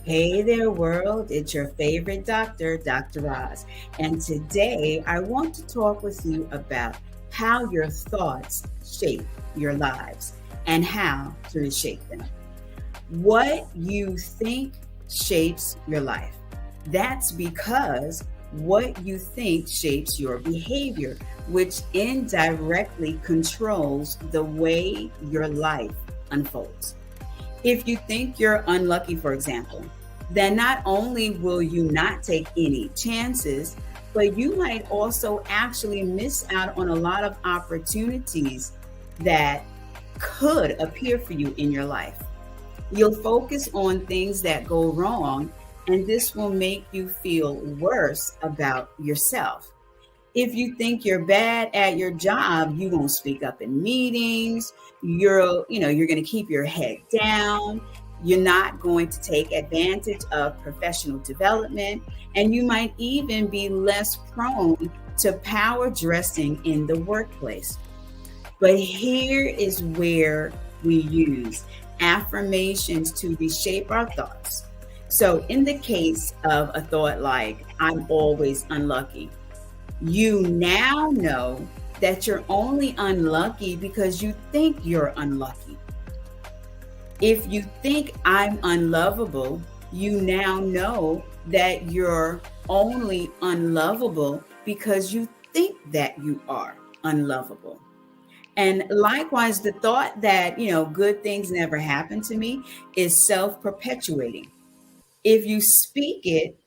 Hey there, world. It's your favorite doctor, Dr. Oz. And today I want to talk with you about how your thoughts shape your lives and how to reshape them. What you think shapes your life. That's because what you think shapes your behavior, which indirectly controls the way your life unfolds. If you think you're unlucky, for example, then not only will you not take any chances, but you might also actually miss out on a lot of opportunities that could appear for you in your life. You'll focus on things that go wrong, and this will make you feel worse about yourself. If you think you're bad at your job, you won't speak up in meetings. You're going to keep your head down. You're not going to take advantage of professional development, and you might even be less prone to power dressing in the workplace. But here is where we use affirmations to reshape our thoughts. So, in the case of a thought like, I'm always unlucky, you now know that you're only unlucky because you think you're unlucky. If you think I'm unlovable, you now know that you're only unlovable because you think that you are unlovable. And likewise, the thought that, good things never happen to me is self perpetuating. If you speak it,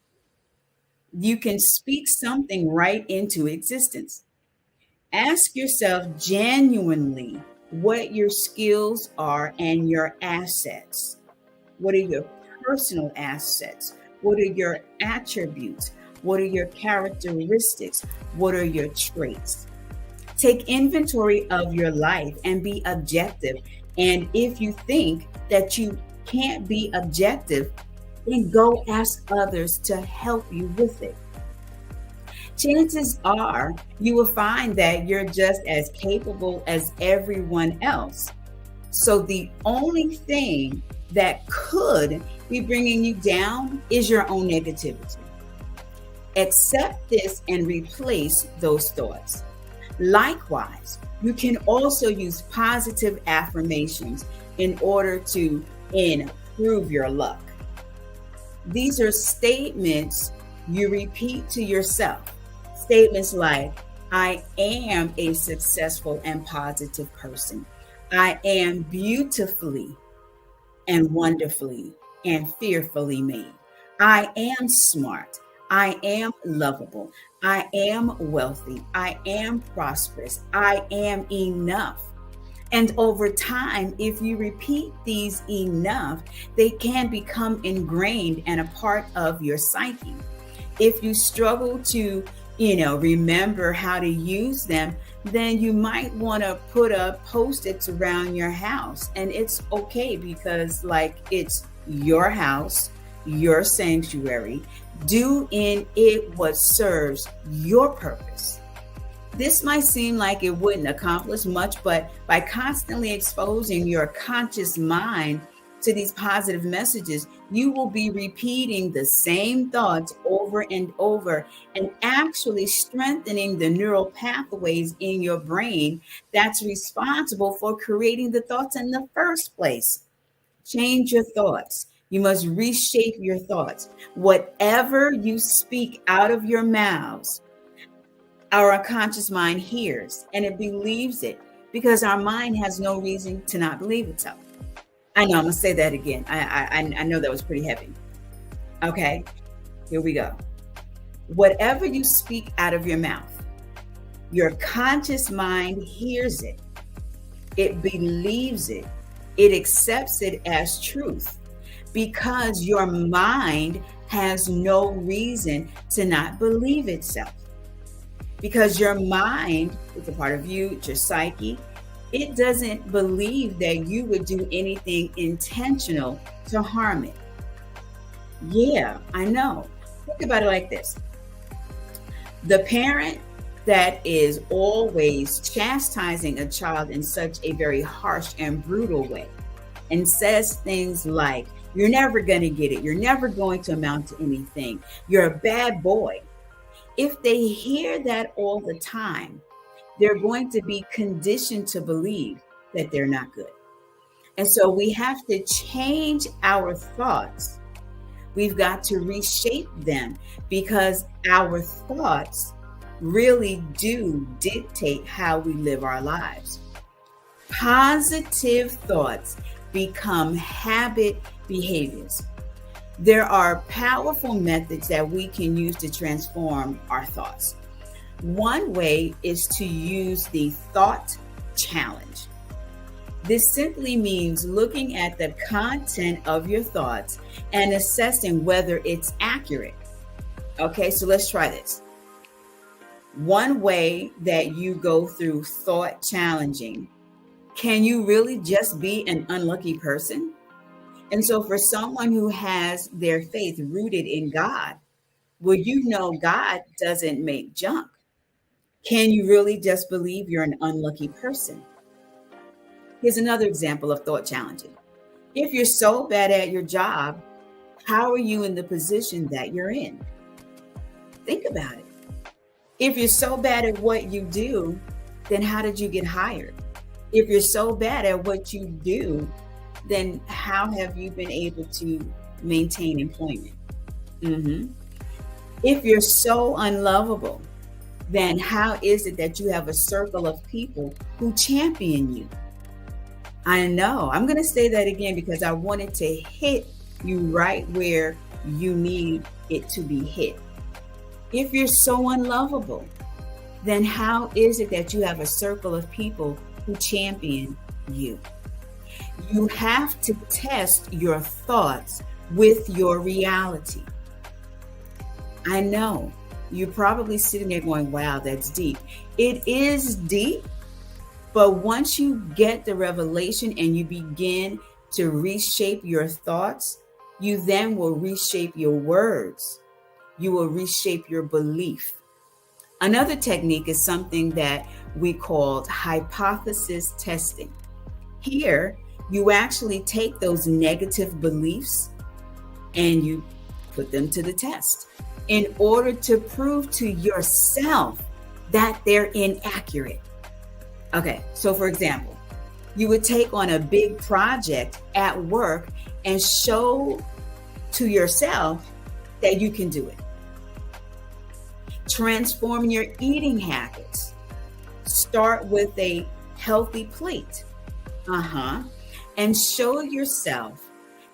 you can speak something right into existence. Ask yourself genuinely what your skills are and your assets. What are your personal assets? What are your attributes? What are your characteristics? What are your traits? Take inventory of your life and be objective. And if you think that you can't be objective, then go ask others to help you with it. Chances are you will find that you're just as capable as everyone else. So the only thing that could be bringing you down is your own negativity. Accept this and replace those thoughts. Likewise, you can also use positive affirmations in order to improve your luck. These are statements you repeat to yourself. Statements like, I am a successful and positive person. I am beautifully and wonderfully and fearfully made. I am smart. I am lovable. I am wealthy. I am prosperous. I am enough. And over time, if you repeat these enough, they can become ingrained and a part of your psyche. If you struggle to, remember how to use them, then you might want to put up post-its around your house. And it's okay because it's your house, your sanctuary. Do in it what serves your purpose. This might seem like it wouldn't accomplish much, but by constantly exposing your conscious mind to these positive messages, you will be repeating the same thoughts over and over and actually strengthening the neural pathways in your brain that's responsible for creating the thoughts in the first place. Change your thoughts. You must reshape your thoughts. Whatever you speak out of your mouths, our unconscious mind hears and it believes it because our mind has no reason to not believe itself. I know I'm gonna say that again. I know that was pretty heavy. Okay, here we go. Whatever you speak out of your mouth, your conscious mind hears it. It believes it. It accepts it as truth because your mind has no reason to not believe itself. Because your mind is a part of you, it's your psyche. It doesn't believe that you would do anything intentional to harm it. Yeah, I know. Think about it like this. The parent that is always chastising a child in such a very harsh and brutal way and says things like, You're never going to get it. You're never going to amount to anything. You're a bad boy. If they hear that all the time, they're going to be conditioned to believe that they're not good. And so we have to change our thoughts. We've got to reshape them because our thoughts really do dictate how we live our lives. Positive thoughts become habit behaviors. There are powerful methods that we can use to transform our thoughts. One way is to use the thought challenge. This simply means looking at the content of your thoughts and assessing whether it's accurate. Okay, so let's try this. One way that you go through thought challenging, can you really just be an unlucky person? And so for someone who has their faith rooted in God, well, you know God doesn't make junk. Can you really just believe you're an unlucky person? Here's another example of thought challenging. If you're so bad at your job, how are you in the position that you're in? Think about it. If you're so bad at what you do, then how did you get hired? If you're so bad at what you do, then how have you been able to maintain employment? If you're so unlovable, then how is it that you have a circle of people who champion you? I know. I'm going to say that again because I wanted to hit you right where you need it to be hit. If you're so unlovable, then how is it that you have a circle of people who champion you? You have to test your thoughts with your reality. I know you're probably sitting there going, wow, that's deep. It is deep, but once you get the revelation and you begin to reshape your thoughts, you then will reshape your words. You will reshape your belief. Another technique is something that we call hypothesis testing. Here, you actually take those negative beliefs and you put them to the test in order to prove to yourself that they're inaccurate. Okay, so for example, you would take on a big project at work and show to yourself that you can do it. Transform your eating habits. Start with a healthy plate. And show yourself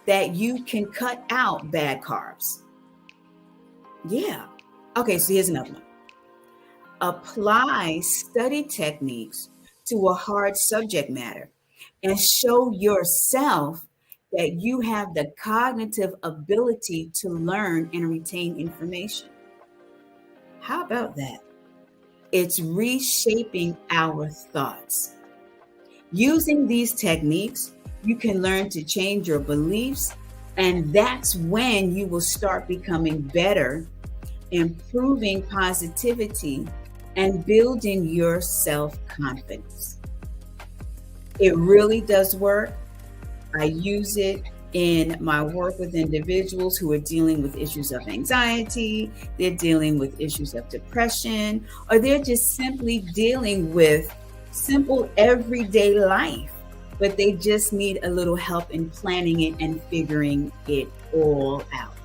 that you can cut out bad carbs. Yeah. Okay, so here's another one. Apply study techniques to a hard subject matter and show yourself that you have the cognitive ability to learn and retain information. How about that? It's reshaping our thoughts. Using these techniques, you can learn to change your beliefs, and that's when you will start becoming better, improving positivity, and building your self-confidence. It really does work. I use it in my work with individuals who are dealing with issues of anxiety, they're dealing with issues of depression, or they're just simply dealing with simple everyday life, but they just need a little help in planning it and figuring it all out.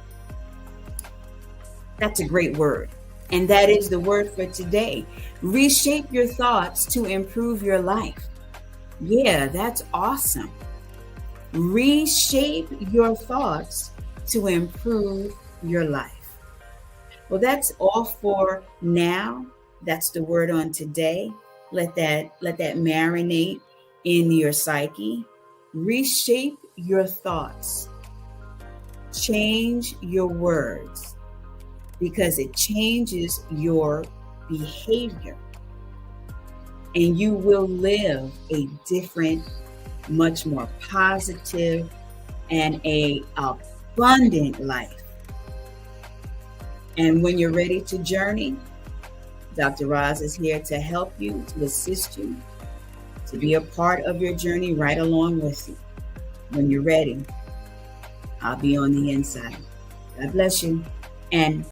That's a great word. And that is the word for today. Reshape your thoughts to improve your life. Yeah, that's awesome. Reshape your thoughts to improve your life. Well, that's all for now. That's the word on today. Let that marinate in your psyche. Reshape your thoughts. Change your words because it changes your behavior. And you will live a different, much more positive and a abundant life. And when you're ready to journey, Dr. Roz is here to help you, to assist you, to be a part of your journey right along with you. When you're ready, I'll be on the inside. God bless you. And